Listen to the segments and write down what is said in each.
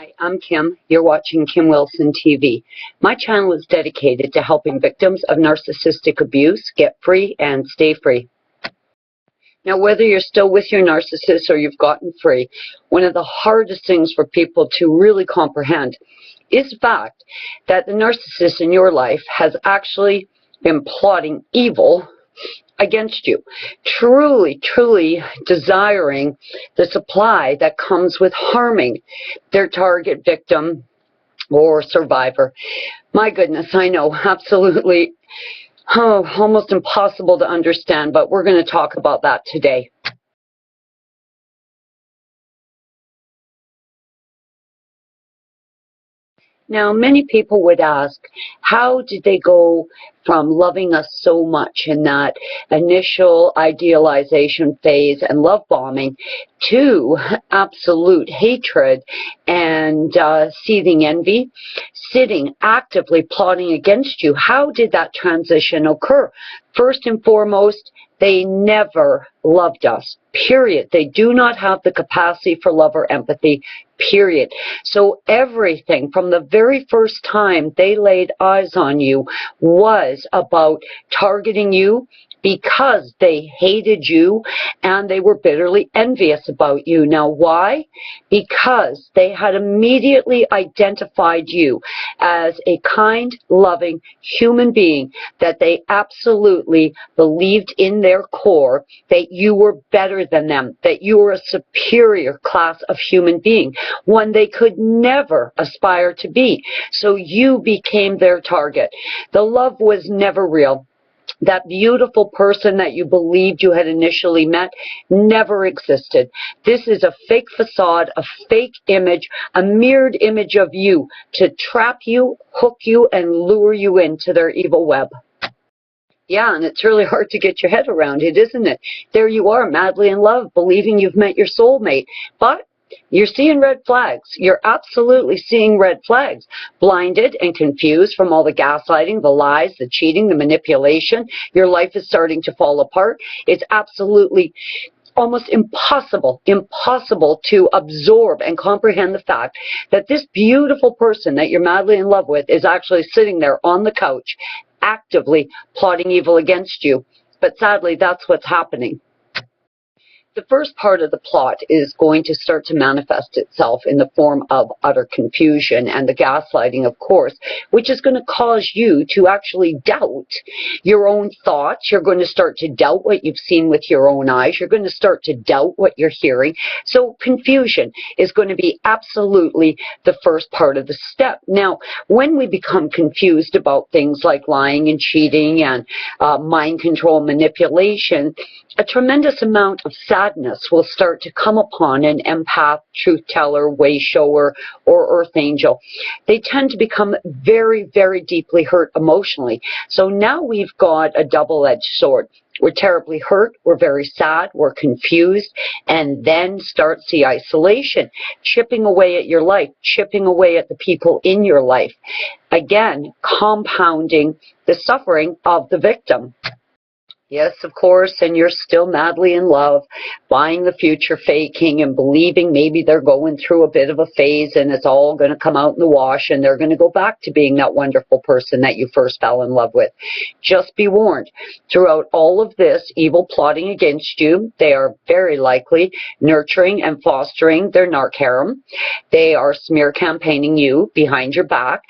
Hi, I'm Kim. You're watching Kim Wilson TV. My channel is dedicated to helping victims of narcissistic abuse get free and stay free. Now, whether you're still with your narcissist or you've gotten free, one of the hardest things for people to really comprehend is the fact that the narcissist in your life has actually been plotting evil against you, truly desiring the supply that comes with harming their target victim or survivor. My goodness, I know, absolutely, almost impossible to understand, but we're going to talk about that today. Now, many people would ask, how did they go from loving us so much in that initial idealization phase and love bombing to absolute hatred and seething envy, sitting actively plotting against you? How did that transition occur? First and foremost, they never loved us, period. They do not have the capacity for love or empathy, period. So everything from the very first time they laid eyes on you was about targeting you because they hated you and they were bitterly envious about you. Now, why? Because they had immediately identified you as a kind, loving human being, that they absolutely believed in their core that you were better than them, that you were a superior class of human being, one they could never aspire to be. So you became their target. The love was never real. That beautiful person that you believed you had initially met never existed. This is a fake facade, a fake image, a mirrored image of you to trap you, hook you, and lure you into their evil web. Yeah, and it's really hard to get your head around it, isn't it? There you are, madly in love, believing you've met your soulmate, but you're seeing red flags. You're absolutely seeing red flags. Blinded and confused from all the gaslighting, the lies, the cheating, the manipulation. Your life is starting to fall apart. It's absolutely almost impossible to absorb and comprehend the fact that this beautiful person that you're madly in love with is actually sitting there on the couch, actively plotting evil against you. But sadly, that's what's happening. The first part of the plot is going to start to manifest itself in the form of utter confusion and the gaslighting, of course, which is going to cause you to actually doubt your own thoughts. You're going to start to doubt what you've seen with your own eyes. You're going to start to doubt what you're hearing. So confusion is going to be absolutely the first part of the step. Now, when we become confused about things like lying and cheating and mind control manipulation, a tremendous amount of sadness will start to come upon an empath, truth teller, way shower, or earth angel. They tend to become very deeply hurt emotionally. So now we've got a double-edged sword. We're terribly hurt, we're very sad, we're confused, and then starts the isolation, chipping away at your life, chipping away at the people in your life. Again, compounding the suffering of the victim. Yes, of course, and you're still madly in love, buying the future faking and believing maybe they're going through a bit of a phase and it's all going to come out in the wash and they're going to go back to being that wonderful person that you first fell in love with. Just be warned, throughout all of this evil plotting against you, they are very likely nurturing and fostering their narc harem. They are smear campaigning you behind your back,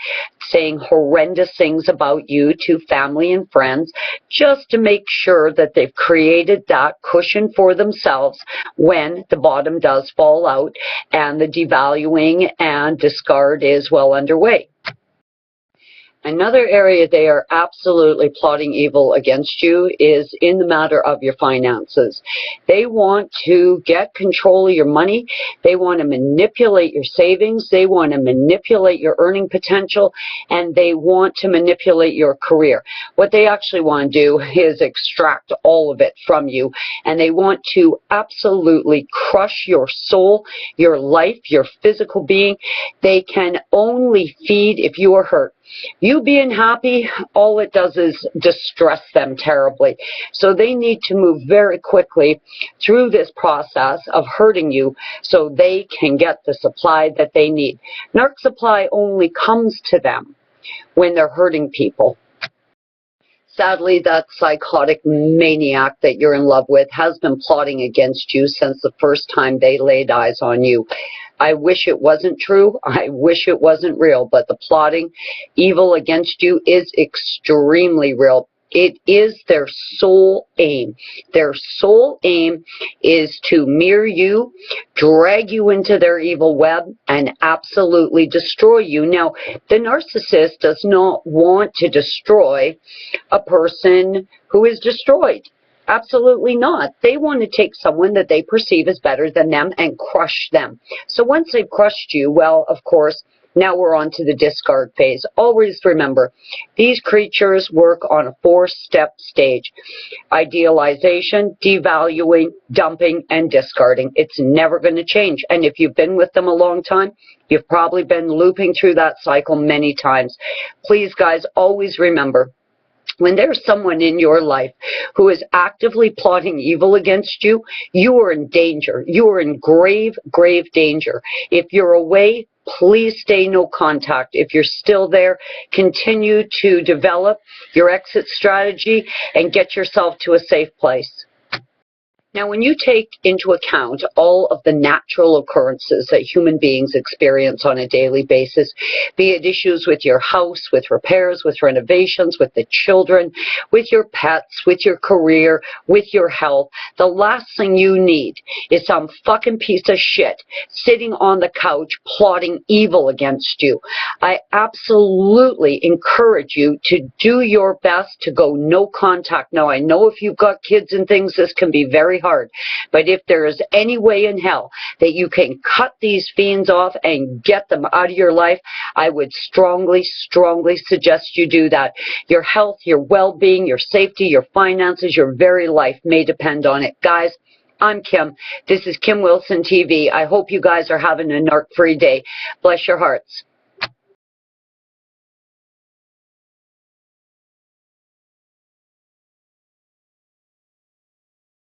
saying horrendous things about you to family and friends, just to make sure that they've created that cushion for themselves when the bottom does fall out and the devaluing and discard is well underway. Another area they are absolutely plotting evil against you is in the matter of your finances. They want to get control of your money. They want to manipulate your savings. They want to manipulate your earning potential, and they want to manipulate your career. What they actually want to do is extract all of it from you, and they want to absolutely crush your soul, your life, your physical being. They can only feed if you are hurt. You being happy, all it does is distress them terribly. So they need to move very quickly through this process of hurting you so they can get the supply that they need. Narc supply only comes to them when they're hurting people. Sadly, that psychotic maniac that you're in love with has been plotting against you since the first time they laid eyes on you. I wish it wasn't true. I wish it wasn't real, but the plotting evil against you is extremely real. It is their sole aim. Their sole aim is to mirror you, drag you into their evil web, and absolutely destroy you. Now, the narcissist does not want to destroy a person who is destroyed. Absolutely not. They want to take someone that they perceive as better than them and crush them. So once they've crushed you, well, of course, now we're on to the discard phase. Always remember, these creatures work on a 4-step stage. Idealization, devaluing, dumping, and discarding. It's never going to change. And if you've been with them a long time, you've probably been looping through that cycle many times. Please, guys, always remember, when there's someone in your life who is actively plotting evil against you, you are in danger. You are in grave, grave danger. If you're away, please stay no contact. If you're still there, continue to develop your exit strategy and get yourself to a safe place. Now, when you take into account all of the natural occurrences that human beings experience on a daily basis, be it issues with your house, with repairs, with renovations, with the children, with your pets, with your career, with your health, the last thing you need is some fucking piece of shit sitting on the couch plotting evil against you. I absolutely encourage you to do your best to go no contact. Now, I know if you've got kids and things, this can be very hard. But if there is any way in hell that you can cut these fiends off and get them out of your life, I would strongly, strongly suggest you do that. Your health, your well-being, your safety, your finances, your very life may depend on it. Guys, I'm Kim. This is Kim Wilson TV. I hope you guys are having a narc-free day. Bless your hearts.